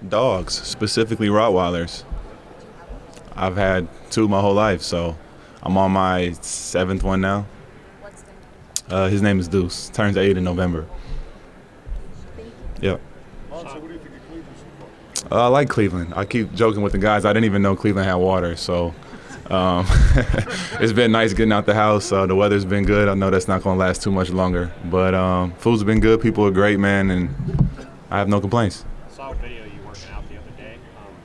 Dogs, specifically Rottweilers. I've had two my whole life, so I'm on my seventh one now. His name is Deuce. Turns 8 in November. Yep. Lonzo, what do you think of Cleveland so I like Cleveland. I keep joking with the guys. I didn't even know Cleveland had water, so um, it's been nice getting out the house. The weather's been good. I know that's not going to last too much longer, but food's been good. People are great, man, and I have no complaints. I saw a video of you working out the other day.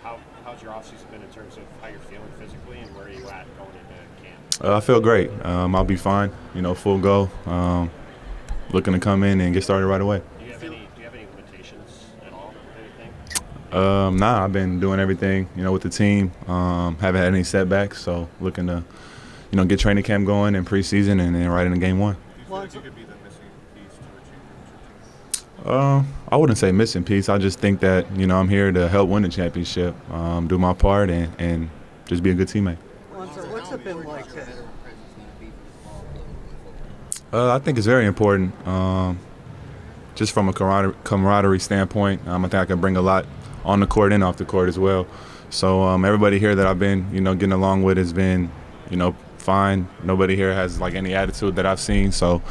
How's your offseason been in terms of how you're feeling physically, and where are you at going into camp? I feel great. I'll be fine. Full go. Looking to come in and get started right away. Do you have any limitations at all with anything? Nah, I've been doing everything, with the team. Haven't had any setbacks, so looking to, get training camp going and preseason and then right into game one. Do you feel like you could be the missing piece to a championship team? I wouldn't say missing piece. I just think that, I'm here to help win the championship, do my part, and just be a good teammate. Lonzo, what's it been like to I think it's very important, just from a camaraderie standpoint. I think I can bring a lot on the court and off the court as well. So everybody here that I've been, getting along with has been, fine. Nobody here has like any attitude that I've seen. So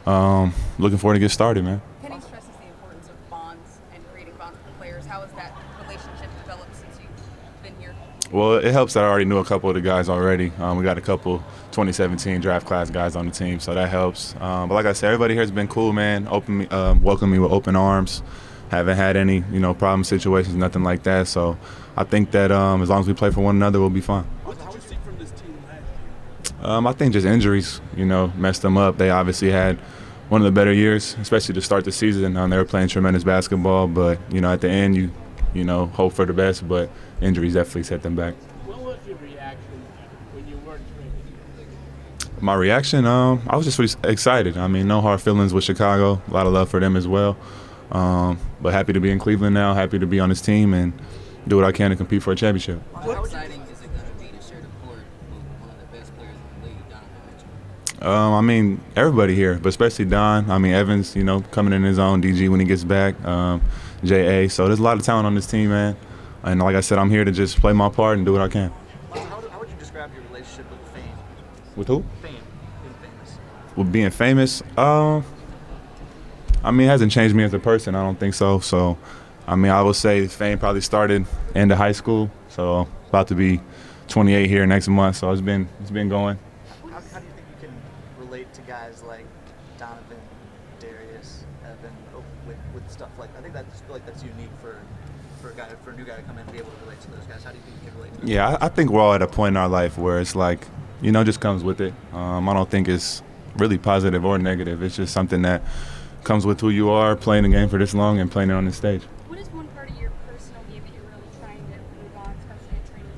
looking forward to get started, man. Penny stresses the importance of bonds and creating bonds with players. How has that relationship developed since you've been here? Well, it helps that I already knew a couple of the guys already. We got a couple 2017 draft class guys on the team, so that helps. But like I said, everybody here has been cool, man. Welcomed me with open arms. Haven't had any, problem situations, nothing like that. So I think that as long as we play for one another, we'll be fine. What did you see from this team last year? I think just injuries, messed them up. They obviously had one of the better years, especially to start the season. They were playing tremendous basketball, but at the end, you hope for the best. But injuries definitely set them back. What was your reaction when you weren't traded? My reaction, I was just really excited. No hard feelings with Chicago. A lot of love for them as well. But happy to be in Cleveland now. Happy to be on this team and do what I can to compete for a championship. How exciting is it going to be to share the court with one of the best players in the league, Donovan Mitchell? Everybody here, but especially Don. Evans, coming in his own. DG when he gets back. JA. So there's a lot of talent on this team, man. And like I said, I'm here to just play my part and do what I can. How would you describe your relationship with fame? With who? Fame, being famous. With being famous? It hasn't changed me as a person. I don't think so. So, I would say fame probably started end of high school. So about to be 28 here next month. So it's been going. How do you think you can relate to guys like Donovan, Darius, Evan, with stuff like I think that's unique for a new guy to come in and be able to relate to those guys. How do you think you can relate to them? Yeah, I think we're all at a point in our life where it's like, just comes with it. I don't think it's really positive or negative. It's just something that comes with who you are, playing the game for this long and playing it on the stage. What is one part of your personal game that you're really trying to improve on, especially at training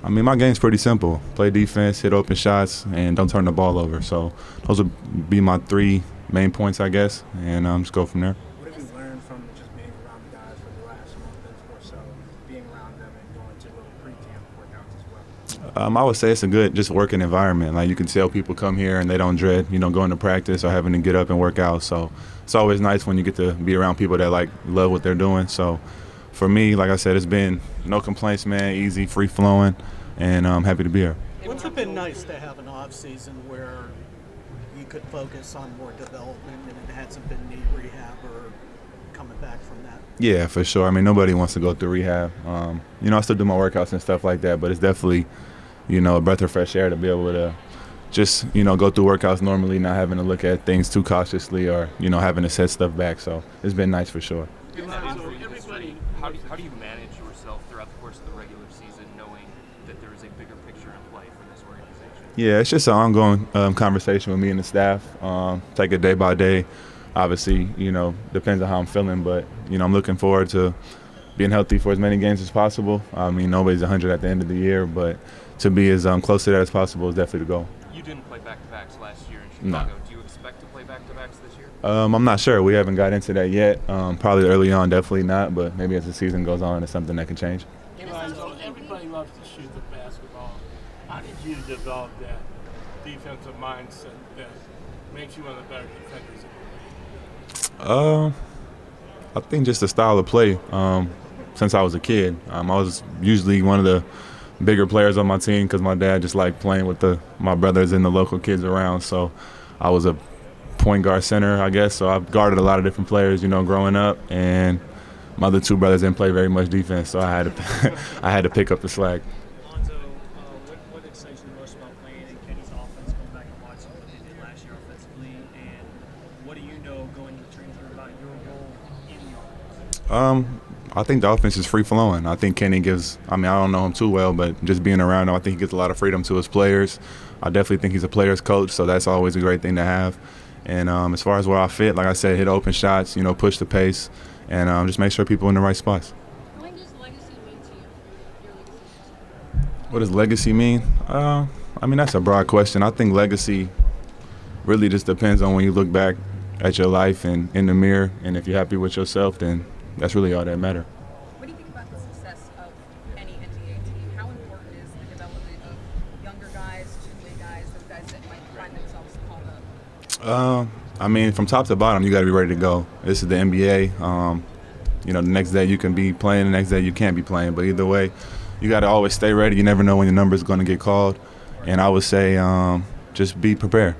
camp? My game's pretty simple. Play defense, hit open shots, and don't turn the ball over. So those would be my three main points, I guess, and just go from there. What have you learned from just being around the guys for the last month or so, being around them and going to little pre-camp workouts as well? I would say it's a good just working environment. Like you can tell people come here and they don't dread, going to practice or having to get up and work out. So it's always nice when you get to be around people that love what they're doing. So for me, like I said, it's been no complaints, man. Easy, free flowing, and I'm happy to be here. Wouldn't it have been nice to have an off season where you could focus on more development and it hasn't been knee rehab or coming back from that? Yeah, for sure. Nobody wants to go through rehab. I still do my workouts and stuff like that, but it's definitely, a breath of fresh air to be able to just, go through workouts normally, not having to look at things too cautiously or, having to set stuff back. So it's been nice for sure. How do you manage yourself throughout the course of the regular season, knowing that there is a bigger picture in play for this organization? Yeah, it's just an ongoing conversation with me and the staff. Take it day by day. Obviously, depends on how I'm feeling, but, I'm looking forward to being healthy for as many games as possible. Nobody's 100 at the end of the year, but to be as close to that as possible is definitely the goal. You didn't play back-to-backs last year in Chicago. No. Do you expect to play back-to-backs this year? I'm not sure. We haven't got into that yet. Probably early on, definitely not, but maybe as the season goes on, it's something that can change. Everybody loves to shoot the basketball. How did you develop that defensive mindset that makes you one of the better defenders in the league? I think just the style of play. Since I was a kid, I was usually one of the bigger players on my team because my dad just liked playing with my brothers and the local kids around. So I was a point guard center, I guess. So I've guarded a lot of different players, growing up. And my other two brothers didn't play very much defense, so I had to I had to pick up the slack. Lonzo, what excites you most about playing in Kenny's offense, going back and watching what they did last year offensively, and what do you know going into training camp about your role in the offense? I think the offense is free flowing. I think Kenny I don't know him too well, but just being around him, I think he gives a lot of freedom to his players. I definitely think he's a player's coach, so that's always a great thing to have. And as far as where I fit, like I said, hit open shots, push the pace, and just make sure people are in the right spots. What does legacy mean to you? Your legacy? What does legacy mean? That's a broad question. I think legacy really just depends on when you look back at your life and in the mirror, and if you're happy with yourself, then that's really all that matters. What do you think about the success of any NBA team? How important is the development of younger guys, two-way guys, those guys that might find themselves called up? From top to bottom, you got to be ready to go. This is the NBA. The next day you can be playing, the next day you can't be playing. But either way, you got to always stay ready. You never know when your number is going to get called. And I would say just be prepared.